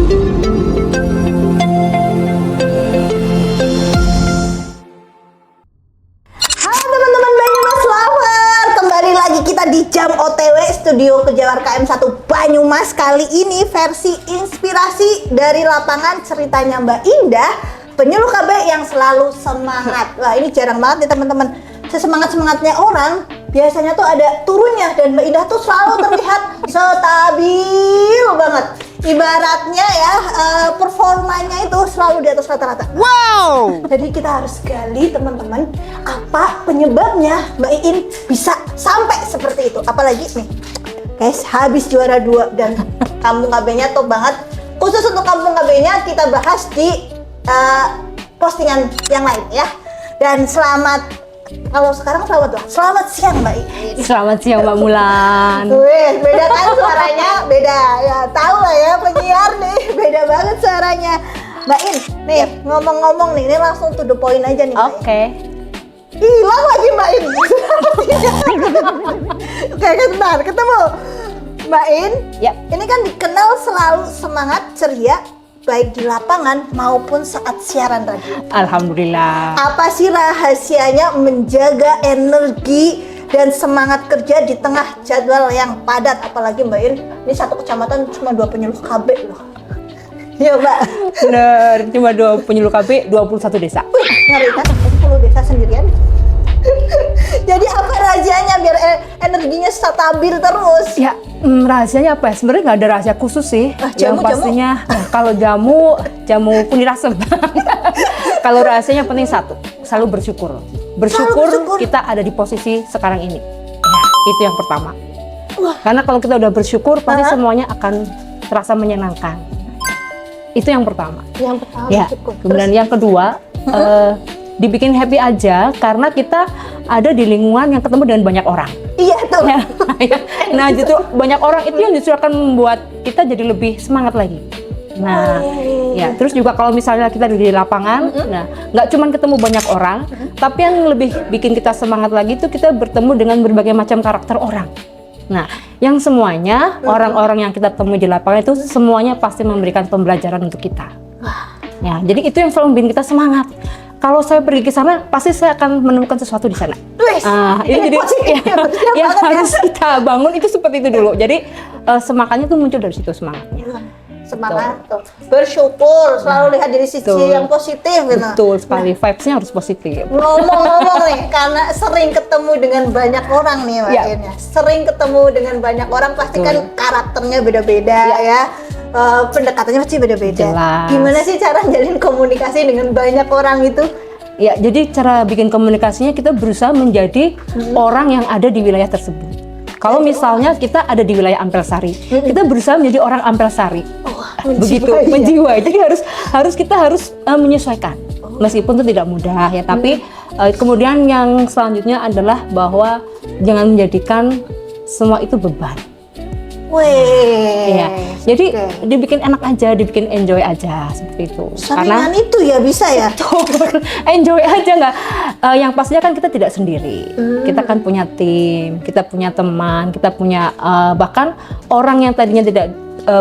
Di Jam OTW Studio Kejawan KM1 Banyumas. Kali ini versi inspirasi dari lapangan ceritanya Mbak Indah, penyuluh KB yang selalu semangat. Wah, ini jarang banget nih teman-teman. Sesemangat-semangatnya orang biasanya tuh ada turunnya, dan Mbak Indah tuh selalu terlihat stabil banget. Ibaratnya ya, performanya itu selalu di atas rata-rata. Wow! Jadi kita harus gali teman-teman, apa penyebabnya Mbak Iin bisa sampai seperti itu. Apalagi nih guys, habis juara 2 dan kampung KB-nya top banget. Khusus untuk kampung KB-nya kita bahas di postingan yang lain ya. Dan selamat, kalau sekarang selamat siang Mbak Iin. Selamat siang Mbak Mulan. Wih, beda kan suaranya? Beda ya, tahu lah ya penyiar nih, beda banget suaranya. Mbak In, nih ngomong-ngomong nih, ini langsung to the point aja nih Mbak Oke. In. Hilang lagi Mbak In. Oke, sebentar, ketemu. Mbak In, Ya. ini kan dikenal selalu semangat, ceria, baik di lapangan maupun saat siaran radio. Alhamdulillah. Apa sih rahasianya menjaga energi dan semangat kerja di tengah jadwal yang padat? Apalagi Mbak In, ini satu kecamatan cuma 2 penyuluh KB loh. Iya Mbak. Bener, cuma 2 penyuluh KB, 21 desa. Wih, ngeri kan? 10 desa sendirian. Jadi apa rahasianya biar energinya stabil terus? Ya, rahasianya apa ya? Sebenarnya nggak ada rahasia khusus sih. Jamu, yang pastinya, kalau jamu kunir asem. Kalau rahasianya penting satu, selalu bersyukur. Bersyukur kita ada di posisi sekarang ini. Ya, itu yang pertama. Wah. Karena kalau kita udah bersyukur, pasti semuanya akan terasa menyenangkan. Itu yang pertama. Yang pertama Ya, syukur. kemudian yang kedua, dibikin happy aja karena kita ada di lingkungan yang ketemu dengan banyak orang. Iya tuh. Ya, ya. Nah, justru banyak orang itu yang justru akan membuat kita jadi lebih semangat lagi. Nah, ya, terus juga kalau misalnya kita di lapangan, nah, nggak cuma ketemu banyak orang, tapi yang lebih bikin kita semangat lagi itu kita bertemu dengan berbagai macam karakter orang. Nah, yang semuanya orang-orang yang kita temui di lapangan itu semuanya pasti memberikan pembelajaran untuk kita. Ya, jadi itu yang selalu bikin kita semangat. Kalau saya pergi ke sana, pasti saya akan menemukan sesuatu di sana. Ini jadi yang harus kita bangun itu seperti itu dulu. Jadi semangatnya tuh muncul dari situ semangatnya. Semangat tuh, bersyukur, selalu lihat dari sisi yang positif gitu. Betul sekali, vibes-nya harus positif. Ngomong-ngomong nih, karena sering ketemu dengan banyak orang nih Mbak In ya. Sering ketemu dengan banyak orang, pasti kan karakternya beda-beda ya. Pendekatannya pasti beda-beda. Jelas. Gimana sih cara jalin komunikasi dengan banyak orang itu? Ya, jadi cara bikin komunikasinya kita berusaha menjadi orang yang ada di wilayah tersebut. Kalau misalnya kita ada di wilayah Ampel Sari, kita berusaha menjadi orang Ampel Sari. Begitu, menjiwai. Jadi kita harus menyesuaikan. Meskipun itu tidak mudah ya, tapi kemudian yang selanjutnya adalah bahwa jangan menjadikan semua itu beban. Weh. Ya, jadi dibikin enak aja, dibikin enjoy aja seperti itu. Saringan itu ya bisa ya. Enjoy aja nggak. Yang pastinya kan kita tidak sendiri. Kita kan punya tim, kita punya teman, kita punya bahkan orang yang tadinya tidak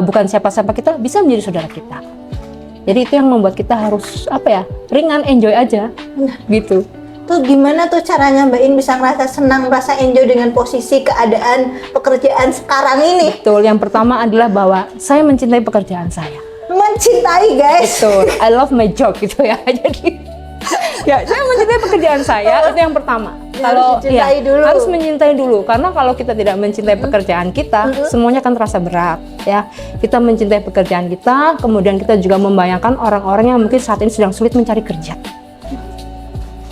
bukan siapa-siapa kita bisa menjadi saudara kita. Jadi itu yang membuat kita harus ringan, enjoy aja, gitu. Tuh gimana tuh caranya Mbak In bisa ngerasa senang, merasa enjoy dengan posisi keadaan pekerjaan sekarang ini? Betul, yang pertama adalah bahwa saya mencintai pekerjaan saya. Mencintai guys. Betul, I love my job gitu ya. Jadi ya, saya mencintai pekerjaan saya, itu yang pertama. Kalau harus mencintai dulu, karena kalau kita tidak mencintai pekerjaan kita, semuanya akan terasa berat ya. Kita mencintai pekerjaan kita, kemudian kita juga membayangkan orang-orang yang mungkin saat ini sedang sulit mencari kerja.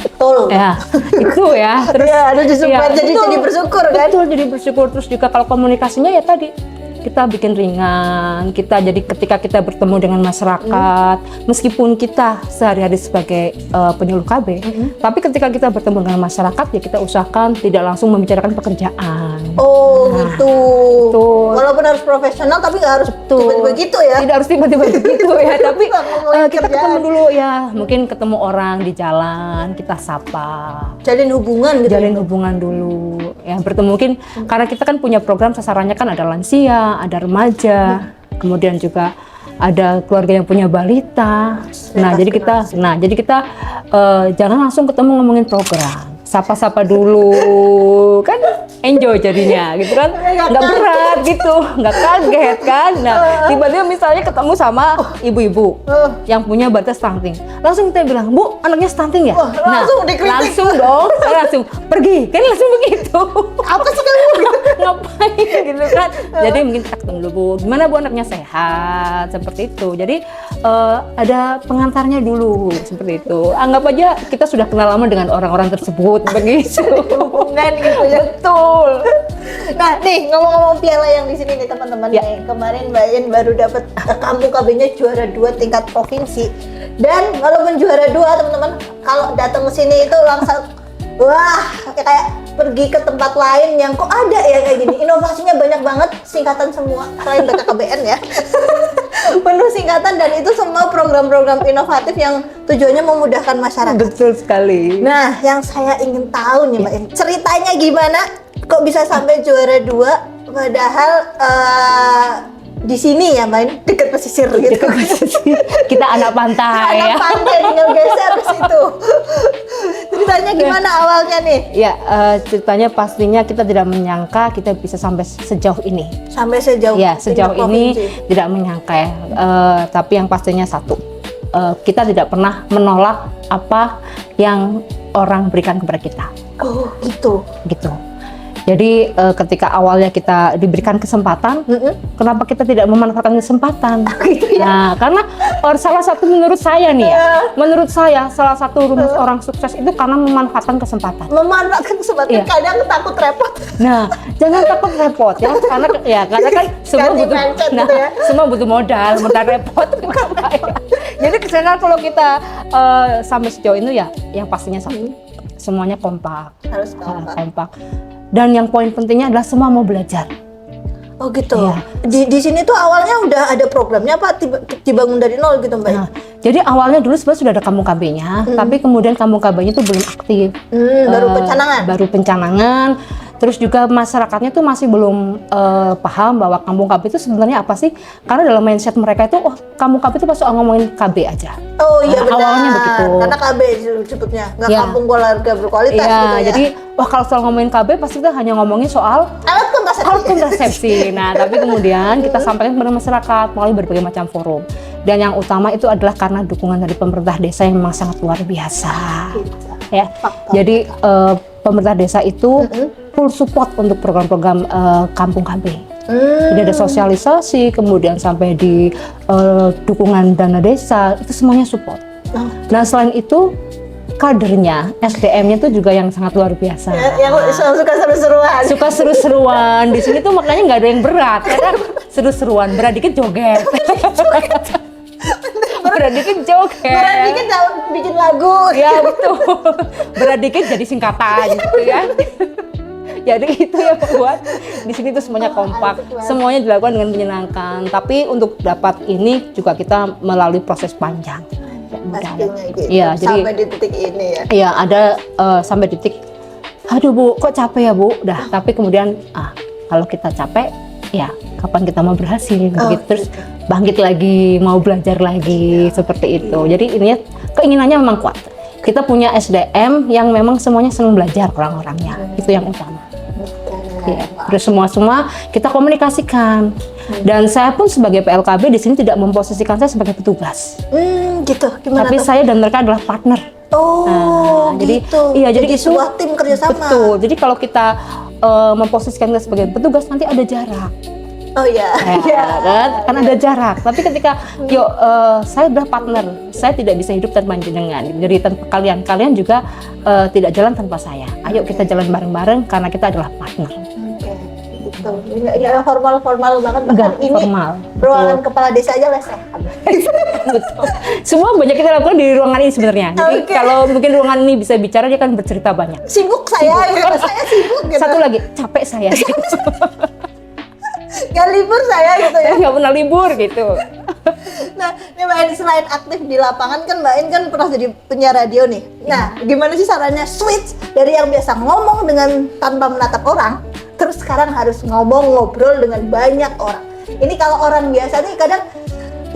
Betul. Ya, itu ya. Terus jadi bersyukur kan? Betul, jadi bersyukur. Terus juga kalau komunikasinya ya tadi, kita bikin ringan, kita jadi ketika kita bertemu dengan masyarakat, meskipun kita sehari-hari sebagai penyuluh KB, tapi ketika kita bertemu dengan masyarakat ya kita usahakan tidak langsung membicarakan pekerjaan. Oh gitu. Betul. Walaupun harus profesional tapi nggak harus tiba-tiba gitu ya. Tidak harus tiba-tiba begitu ya, tapi kita ketemu dulu ya, mungkin ketemu orang di jalan, kita sapa. Jalin hubungan gitu. Jalin hubungan dulu. Ya, bertemu mungkin karena kita kan punya program sasarannya kan ada lansia, ada remaja, kemudian juga ada keluarga yang punya balita. Jadi kita jangan langsung ketemu ngomongin program. Sapa-sapa dulu, kan enjoy jadinya gitu kan, nggak berat gitu, nggak kaget kan. Nah tiba-tiba misalnya ketemu sama ibu-ibu yang punya balita stunting, langsung kita bilang, Bu, anaknya stunting ya? Langsung dikritik. Langsung dong, saya langsung pergi, kan langsung begitu. Apa sih kamu? Ngapain gitu kan? Jadi mungkin kita ketemu dulu, Bu, gimana Bu anaknya sehat, seperti itu. Jadi ada pengantarnya dulu, seperti itu. Anggap aja kita sudah kenal lama dengan orang-orang tersebut, begitu. Hubungan gitu ya. Betul. Nah nih ngomong-ngomong piala yang di sini nih teman-teman Ya. nih, kemarin Mbak In baru dapat kampung KB-nya juara 2 tingkat provinsi. Dan walaupun juara 2 teman-teman, kalau datang ke sini itu langsung wah kayak pergi ke tempat lain yang kok ada ya kayak gini. Inovasinya banyak banget, singkatan semua selain BKKBN ya. Penuh singkatan dan itu semua program-program inovatif yang tujuannya memudahkan masyarakat. Betul sekali. Nah, yang saya ingin tahu nih Mbak In, ceritanya gimana kok bisa sampai juara 2 padahal di sini ya Mbak In, dekat pesisir gitu. Kita anak pantai Anak ya. pantai tinggal geser ke situ. Ceritanya gimana awalnya nih? Ya, ceritanya pastinya kita tidak menyangka kita bisa sampai sejauh ini. Sampai sejauh Ya, sejauh tingkat ini provinsi. tidak menyangka ya. Tapi yang pastinya satu, kita tidak pernah menolak apa yang orang berikan kepada kita. Oh, gitu. Gitu. Jadi ketika awalnya kita diberikan kesempatan, kenapa kita tidak memanfaatkan kesempatan? Gitu ya. Nah, karena salah satu menurut saya nih ya, menurut saya salah satu rumus orang sukses itu karena memanfaatkan kesempatan. Memanfaatkan kesempatan, Iya. kadang takut repot. Nah, jangan takut repot ya, karena kan semua Ganti butuh, mindset gitu ya. semua butuh modal repot. Jadi kesana kalau kita sampai sejauh ini ya, yang pastinya satu, semuanya kompak. Harus kompak. Kompak. Dan yang poin pentingnya adalah semua mau belajar. Oh gitu. Iya. Di sini tuh awalnya udah ada programnya apa dibangun dari nol gitu Mbak? Nah, jadi awalnya dulu sebenarnya sudah ada kampung KB-nya, tapi kemudian kampung KB-nya itu belum aktif. Baru pencanangan. Baru pencanangan. Terus juga masyarakatnya tuh masih belum paham bahwa kampung KB itu sebenarnya apa sih? Karena dalam mindset mereka itu, oh kampung KB itu pas soal ngomongin KB aja. Oh iya Nah, benar. awalnya begitu. Karena KB sebutnya, nggak Iya. kampung keluarga berkualitas Iya, gitu ya. jadi wah kalau soal ngomongin KB pasti kita hanya ngomongin soal alat kontrasepsi. alat kontrasepsi. Nah, tapi kemudian kita sampaikan kepada masyarakat melalui berbagai macam forum. Dan yang utama itu adalah karena dukungan dari pemerintah desa yang memang sangat luar biasa. Ya. Jadi pemerintah desa itu full support untuk program-program kampung KB. Jadi ada sosialisasi, kemudian sampai di dukungan dana desa, itu semuanya support. Nah, selain itu kadernya, SDM-nya itu juga yang sangat luar biasa. Yang suka seru-seruan. Suka seru-seruan. Di sini tuh makanya nggak ada yang berat, karena seru-seruan. Berat dikit joget. Berat dikit joget. Berat dikit bikin lagu. Ya betul. Berat dikit jadi singkatan gitu ya. Jadi itu yang membuat di sini tuh semuanya kompak, semuanya dilakukan dengan menyenangkan. Tapi untuk dapat ini juga kita melalui proses panjang. Pastinya gitu. Iya, jadi sampai di titik ini ya. iya ada sampai titik, aduh Bu, kok capek ya Bu? Dah, tapi kemudian kalau kita capek, ya kapan kita mau berhasil? Gitu. Terus bangkit lagi, mau belajar lagi seperti itu. Jadi ininya keinginannya memang kuat. Kita punya SDM yang memang semuanya senang belajar orang-orangnya, itu yang utama. Ya, terus semua kita komunikasikan. Dan saya pun sebagai PLKB di sini tidak memposisikan saya sebagai petugas. Gitu. Gimana Tapi tuh? saya dan mereka adalah partner. Oh, jadi gitu. iya, jadi itu sebuah tim kerjasama. Betul. Jadi kalau kita memposisikan kita sebagai petugas nanti ada jarak. Oh iya. Kan ada jarak. Tapi ketika saya adalah partner, saya tidak bisa hidup tanpa jenengan. Jadi tanpa kalian juga tidak jalan tanpa saya. Ayo kita jalan bareng-bareng karena kita adalah partner. Gitu. Nggak formal banget. Bahkan ini formal. ruangan kepala desa aja lesehan. Betul. Semua banyak kita lakukan di ruangan ini sebenarnya. Jadi kalau mungkin ruangan ini bisa bicara, dia kan bercerita banyak. Sibuk saya, gitu. Saya sibuk gitu. Satu lagi, capek saya. Nggak libur saya gitu ya. Nggak pernah libur gitu. Nah, ini Mbak In selain aktif di lapangan kan Mbak In kan pernah jadi penyiar radio nih. Nah, gimana sih caranya switch dari yang biasa ngomong dengan tanpa menatap orang, terus sekarang harus ngobrol dengan banyak orang. Ini kalau orang biasa nih kadang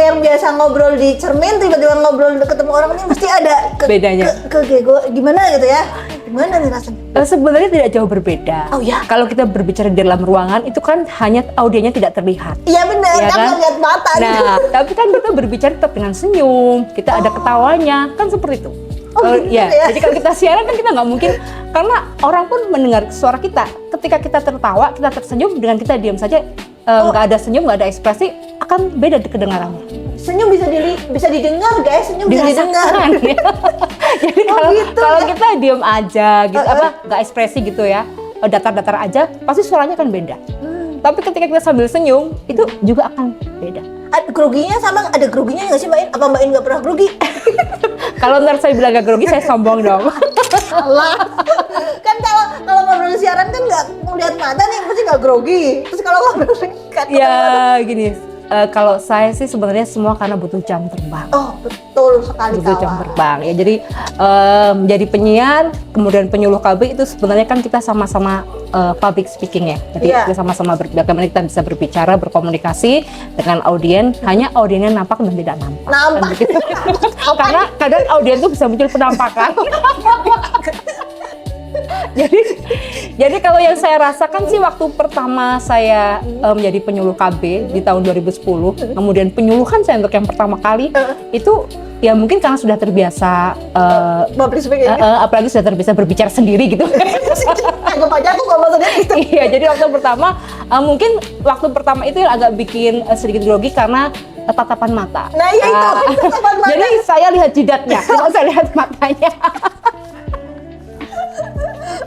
yang biasa ngobrol di cermin tiba-tiba ngobrol ketemu orang ini mesti ada Bedanya. gimana gitu ya? Gimana nih rasanya? Sebenarnya tidak jauh berbeda. Oh, ya? Kalau kita berbicara di dalam ruangan itu kan hanya audiennya tidak terlihat. Iya benar, Ya kan kan? lihat mata gitu. Nah, tapi kan kita berbicara tetap dengan senyum, kita ada ketawanya, kan seperti itu. Oh, gitu Ya, ya? jadi kalau kita siaran kan kita nggak mungkin, karena orang pun mendengar suara kita. Ketika kita tertawa, kita tersenyum, dengan kita diam saja, nggak ada senyum, nggak ada ekspresi, akan beda kedengarannya. Senyum bisa didengar guys, senyum bisa didengar. Dirasakan, ya. Jadi Oh, kalau gitu kalau ya? kita diam aja, gitu, nggak ekspresi gitu ya, datar-datar aja, pasti suaranya kan beda. Tapi ketika kita sambil senyum, itu juga akan beda. Ada groginya sama ada groginya nggak sih Mbak In? Apa Mbak In nggak pernah grogi? Kalau ntar saya bilang gak grogi, saya sombong dong. Allah. Kan kalau ngobrol siaran kan nggak ngeliat mata nih, pasti nggak grogi. Terus kalau ngobrol kan Ya gini, kalau saya sih sebenarnya semua karena butuh jam terbang. oh betul sekali Butuh jam kawan. terbang ya. Jadi menjadi penyiar, kemudian penyuluh KB itu sebenarnya kan kita sama-sama public speaking ya. Jadi Iya. kita sama-sama bagaimana kita bisa berbicara, berkomunikasi dengan audien. Hanya audiennya nampak dan tidak nampak. Nampak. Kan begitu. Karena kadang audien itu bisa muncul penampakan. Jadi kalau yang saya rasakan sih waktu pertama saya menjadi penyuluh KB di tahun 2010, kemudian penyuluhan saya untuk yang pertama kali itu ya mungkin karena sudah terbiasa, Public speaking. apalagi sudah terbiasa berbicara sendiri gitu. Anggap aja aku ngomong sendiri gitu. Iya, jadi waktu pertama mungkin waktu pertama itu yang agak bikin sedikit grogi karena tatapan mata. Nah iya itu tatapan mata. Jadi saya lihat jidatnya, tidak saya lihat matanya.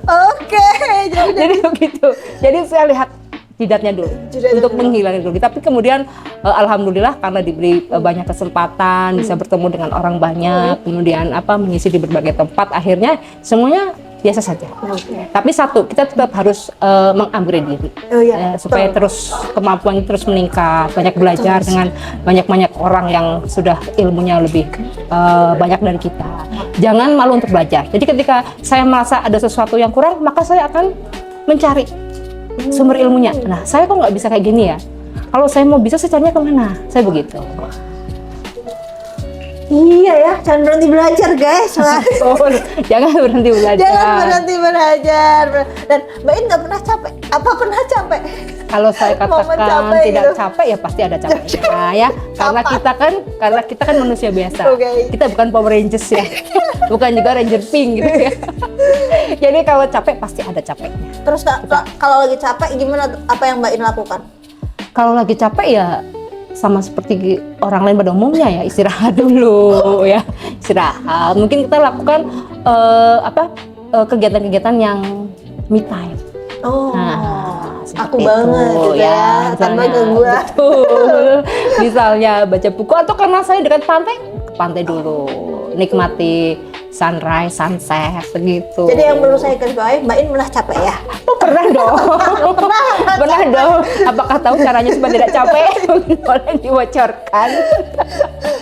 Oke, Jadi begitu. Jadi saya lihat jidatnya dulu Jidatnya untuk dulu. menghilangkan grogi. Tapi kemudian alhamdulillah karena diberi banyak kesempatan bisa bertemu dengan orang banyak, kemudian mengisi di berbagai tempat, akhirnya semuanya biasa saja. Oke. Tapi satu, kita tetap harus meng-upgrade diri. Oh iya, Supaya betul. terus kemampuan terus meningkat, banyak belajar dengan banyak orang yang sudah ilmunya lebih banyak dari kita. Jangan malu untuk belajar. Jadi ketika saya merasa ada sesuatu yang kurang, maka saya akan mencari sumber ilmunya. Nah, saya kok nggak bisa kayak gini ya? Kalau saya mau bisa, saya carinya kemana? Saya begitu. Iya ya, jangan berhenti belajar guys. Jangan berhenti belajar. Jangan berhenti belajar. Dan Mbak In nggak pernah capek? Apa pernah capek? Kalau saya Momen katakan capek tidak gitu. capek ya pasti ada capeknya ya. Kapan? Karena kita kan manusia biasa. Oke. Kita bukan Power Rangers ya. Bukan juga Ranger Pink gitu ya. Jadi kalau capek pasti ada capeknya. Terus kalau lagi capek gimana? Apa yang Mbak In lakukan? Kalau lagi capek ya sama seperti orang lain pada umumnya ya, istirahat dulu ya. Istirahat. Mungkin kita lakukan kegiatan-kegiatan yang me time. Oh, aku Seperti banget itu, gitu ya, tanpa gangguan. Betul. Misalnya baca buku, atau karena saya dekat pantai, ke pantai dulu, nikmati sunrise, sunset, begitu. Jadi yang perlu saya garis bawahi, Mbak In pernah capek ya? Oh, pernah dong. Pernah dong. Apakah tahu caranya supaya tidak capek? Boleh dibocorkan.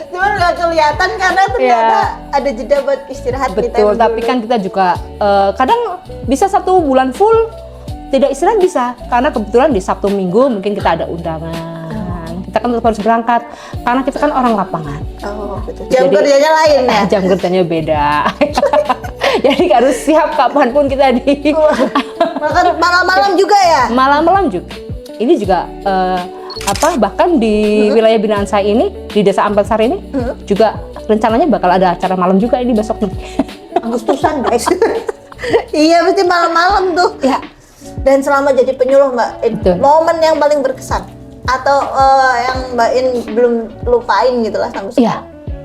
Cuman nggak kelihatan karena ternyata ada jeda buat istirahat. Betul, tapi kan kita juga kadang bisa 1 bulan full tidak istirahat bisa, karena kebetulan di Sabtu Minggu mungkin kita ada undangan. Kita kan tetap harus berangkat karena kita kan orang lapangan. Oh, betul. Jam Jadi, kerjanya lain ya? Jam kerjanya beda. Jadi harus siap kapanpun kita di Makan malam-malam juga ya? malam-malam juga. Ini juga bahkan di wilayah binaan saya ini di Desa Ampelsari ini juga rencananya bakal ada acara malam juga ini besok nih. Agustusan guys. Iya, mesti malam-malam tuh. Ya, Dan selama jadi penyuluh Mbak In, Betul. momen yang paling berkesan atau yang Mbak In belum lupain gitu lah sampai sekarang. iya.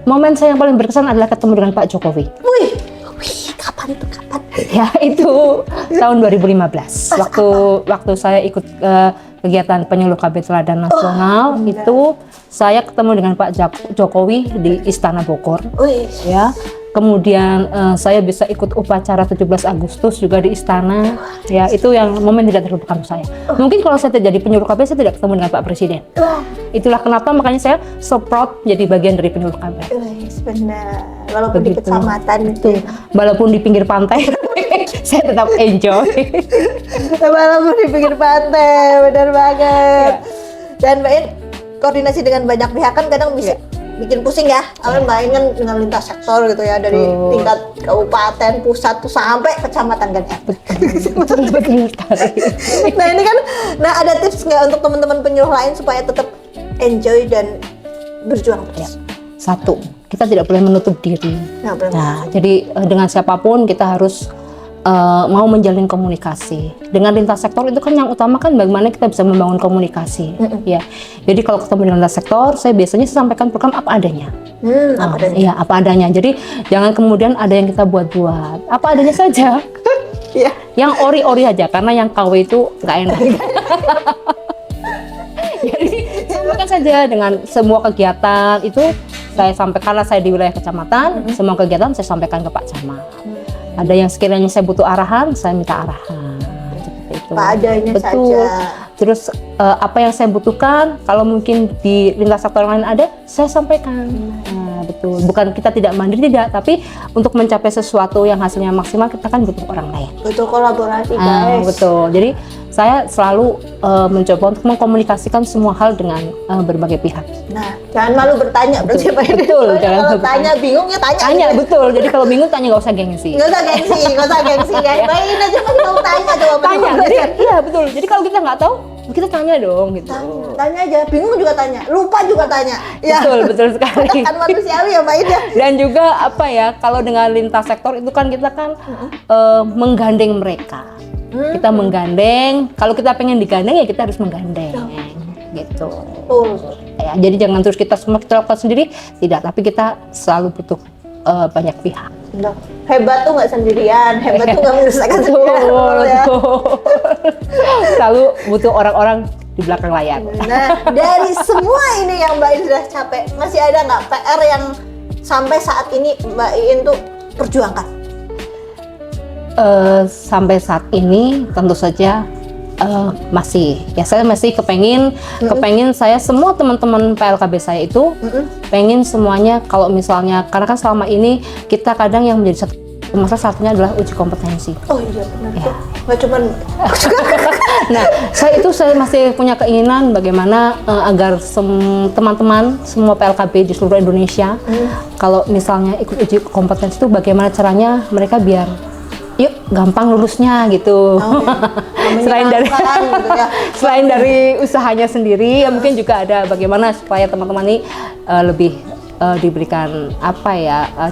Momen saya yang paling berkesan adalah ketemu dengan Pak Jokowi. Wih, kapan itu kapan? Ya, itu tahun 2015. Waktu saya ikut kegiatan penyuluh KB Teladan Nasional, itu saya ketemu dengan Pak Jokowi di Istana Bogor. Wih, Ya. Kemudian saya bisa ikut upacara 17 Agustus juga di istana. Ya, itu yang momen tidak terlupakan untuk saya. Mungkin kalau saya tidak jadi penyuluh KB, saya tidak ketemu dengan Pak Presiden. wah, Itulah kenapa makanya saya so proud jadi bagian dari penyuluh KB. benar. Walaupun di Begitu. kecamatan Itu, walaupun di pinggir pantai, saya tetap enjoy. walaupun di pinggir pantai, benar banget. Dan Mbak In, koordinasi dengan banyak pihak kan kadang bisa bikin pusing ya. Main kan dengan lintas sektor gitu ya, dari tingkat kabupaten, pusat tuh sampai kecamatan kan ya. Betul sekali. Nah ini kan, ada tips nggak untuk teman-teman penyuluh lain supaya tetap enjoy dan berjuang terus? Satu, kita tidak boleh menutup diri. Nah, jadi dengan siapapun kita harus mau menjalin komunikasi. Dengan lintas sektor itu kan yang utama kan bagaimana kita bisa membangun komunikasi. Ya, jadi kalau ketemu dengan lintas sektor, saya biasanya sampaikan program apa adanya. Iya, apa adanya. Jadi jangan kemudian ada yang kita buat-buat. Apa adanya saja. Yang ori-ori aja, karena yang KW itu nggak enak. Jadi sampaikan saja dengan semua kegiatan itu. Saya sampaikan, karena saya di wilayah kecamatan, semua kegiatan saya sampaikan ke Pak Camat. Ada yang sekiranya saya butuh arahan, saya minta arahan. Seperti itu. Apa adanya Betul. saja. Terus apa yang saya butuhkan, kalau mungkin di lintas sektor lain ada, saya sampaikan. Nah, betul. Bukan kita tidak mandiri, tidak, tapi untuk mencapai sesuatu yang hasilnya maksimal, kita kan butuh orang lain. Butuh kolaborasi, guys. Betul. Jadi saya selalu mencoba untuk mengkomunikasikan semua hal dengan berbagai pihak. Nah, jangan malu bertanya berarti Pak. Betul, jangan kalau tanya bingung ya tanya. Tanya, betul. Jadi kalau bingung tanya, nggak usah gengsi. Nggak usah gengsi guys. Bayin aja masih mau tanya coba. Tanya. Jadi iya betul. Jadi kalau kita nggak tahu, kita tanya dong gitu. Tanya aja, bingung juga tanya, lupa juga tanya. Ya. Betul sekali. Kan manusiawi ya Mbak Ida. Dan juga apa ya, kalau dengan lintas sektor itu kan kita kan menggandeng mereka. Kita menggandeng, kalau kita pengen digandeng ya kita harus menggandeng, gitu. Ya, jadi jangan terus kita semua kita lakukan sendiri, tidak. Tapi kita selalu butuh banyak pihak. Hebat tuh nggak sendirian, hebat tuh nggak menyelesaikan sendirian. Selalu butuh orang-orang di belakang layar. Nah, dari semua ini yang Mbak Iin sudah capek, masih ada nggak PR yang sampai saat ini Mbak Iin tuh perjuangkan? Sampai saat ini tentu saja masih ya, saya masih kepengin saya semua teman-teman PLKB saya itu pengen semuanya, kalau misalnya karena kan selama ini kita kadang yang menjadi satu masalah satunya adalah uji kompetensi. Oh iya benar ya. Nggak cuman nah, saya masih punya keinginan bagaimana agar teman-teman semua PLKB di seluruh Indonesia kalau misalnya ikut uji kompetensi itu bagaimana caranya mereka biar gampang lulusnya gitu. Selain dari gitu ya. selain dari usahanya sendiri, ya mungkin juga ada bagaimana supaya teman-teman ini lebih diberikan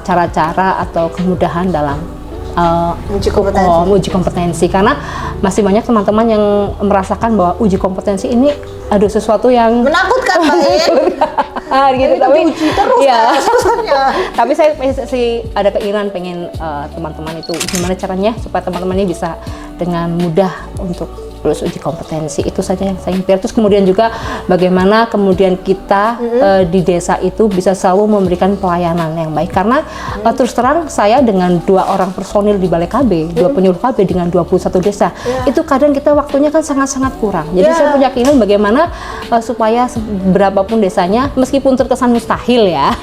cara-cara atau kemudahan dalam uji kompetensi, karena masih banyak teman-teman yang merasakan bahwa uji kompetensi ini sesuatu yang menakutkan gitu, tapi uji terus ya. susahnya. Tapi saya masih ada keinginan pengen teman-teman itu gimana caranya supaya teman-teman ini bisa dengan mudah untuk lulus uji kompetensi. Itu saja yang saya ingin. Terus kemudian juga bagaimana kemudian kita di desa itu bisa selalu memberikan pelayanan yang baik, karena terus terang saya dengan 2 orang personil di Balai KB, 2 penyuluh KB dengan 21 desa, itu kadang kita waktunya kan sangat-sangat kurang. Jadi saya punya keinginan bagaimana supaya berapapun desanya, meskipun terkesan mustahil ya,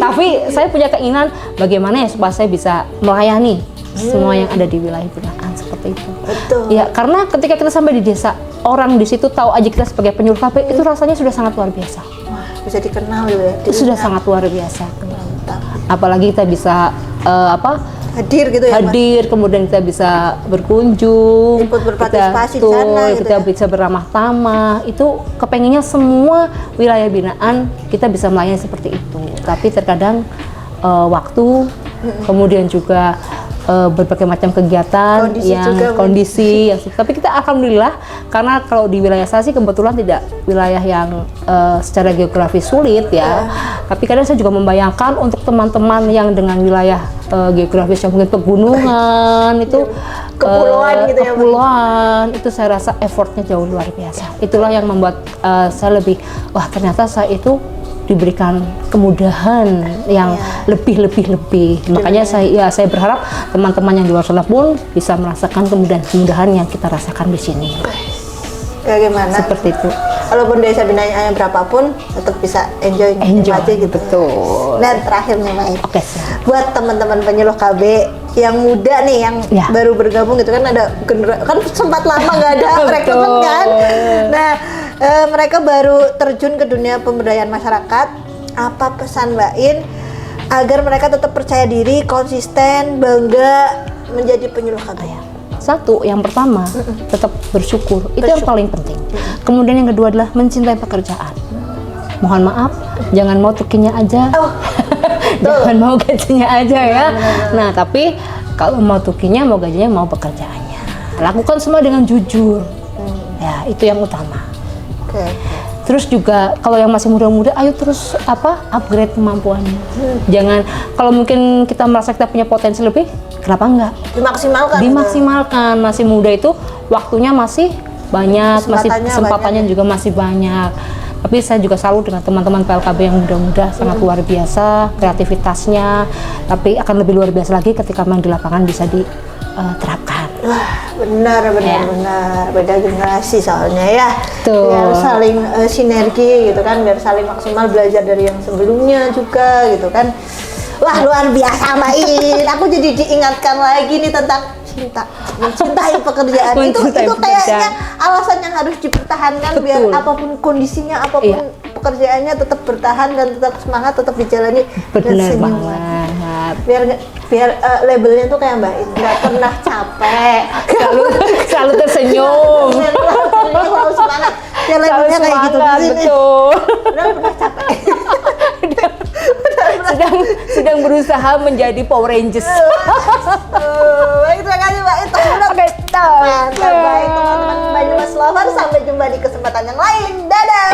tapi saya punya keinginan bagaimana ya supaya saya bisa melayani semua yang ada di wilayah binaan seperti itu. Betul. Ya, karena ketika kita sampai di desa, orang di situ tahu aja kita sebagai penyuluh KB, itu rasanya sudah sangat luar biasa. Wah, bisa dikenal ya. Itu sudah sangat luar biasa. Mantap. Apalagi kita bisa hadir gitu ya. Hadir, kemudian kita bisa berkunjung, ikut berpartisipasi di sana gitu kita ya. bisa beramah tamah. Itu kepengennya semua wilayah binaan kita bisa melayani seperti itu. Tapi terkadang waktu, kemudian juga berbagai macam kegiatan kondisi yang tapi kita alhamdulillah, karena kalau di wilayah saya sih kebetulan tidak wilayah yang secara geografis sulit ya. Tapi kadang saya juga membayangkan untuk teman-teman yang dengan wilayah geografis yang mungkin pegunungan itu kepulauan gitu ya. Kepulauan itu saya rasa effortnya jauh luar biasa. Itulah yang membuat saya lebih ternyata saya itu diberikan kemudahan yang lebih. Makanya saya berharap teman-teman yang di luar sana pun bisa merasakan kemudahan yang kita rasakan di sini. Bagaimana? Seperti itu. Walaupun desa binanya berapapun, tetap bisa enjoy gitu. Betul. Dan terakhir nih Mbak, Oke. buat teman-teman penyuluh KB yang muda nih, yang baru bergabung gitu kan, ada kan sempat lama nggak ada rekrutmen kan. Nah, mereka baru terjun ke dunia pemberdayaan masyarakat. Apa pesan Mbak In agar mereka tetap percaya diri, konsisten, bangga menjadi penyuluh KBM? Satu, yang pertama, tetap bersyukur. Itu yang paling penting. Kemudian yang kedua adalah mencintai pekerjaan. Mohon maaf, jangan mau tukinya aja. Jangan mau gajinya aja ya. Nah, tapi kalau mau tukinya, mau gajinya, mau pekerjaannya. Lakukan semua dengan jujur. Ya, itu yang utama. Oke. Terus juga kalau yang masih muda-muda, ayo terus upgrade kemampuannya. Jangan, kalau mungkin kita merasa kita punya potensi lebih, kenapa enggak? Dimaksimalkan. Dimaksimalkan. Masih muda itu waktunya masih banyak, kesempatannya juga masih banyak. Tapi saya juga selalu dengan teman-teman PLKB yang muda-muda sangat luar biasa kreativitasnya, tapi akan lebih luar biasa lagi ketika main di lapangan bisa diterapkan. Wah, benar, beda generasi soalnya ya. Tuh. Biar saling sinergi gitu kan, biar saling maksimal belajar dari yang sebelumnya juga gitu kan. Wah, luar biasa Mbak In. Aku jadi diingatkan lagi nih tentang cinta, mencintai pekerjaan. itu kayaknya alasan yang harus dipertahankan. Betul. Biar apapun kondisinya, apapun pekerjaannya tetap bertahan dan tetap semangat, tetap dijalani. Benar banget. Biar labelnya tuh kayak Mbak In, nggak pernah capek, selalu tersenyum, selalu semangat. Biar labelnya kayak gitu. Betul. Udah pernah capek. sedang berusaha menjadi Power Rangers. Baik, terima kasih Mbak In. Oke, baik teman-teman Banyumas Lover, sampai jumpa di kesempatan yang lain. Dadah.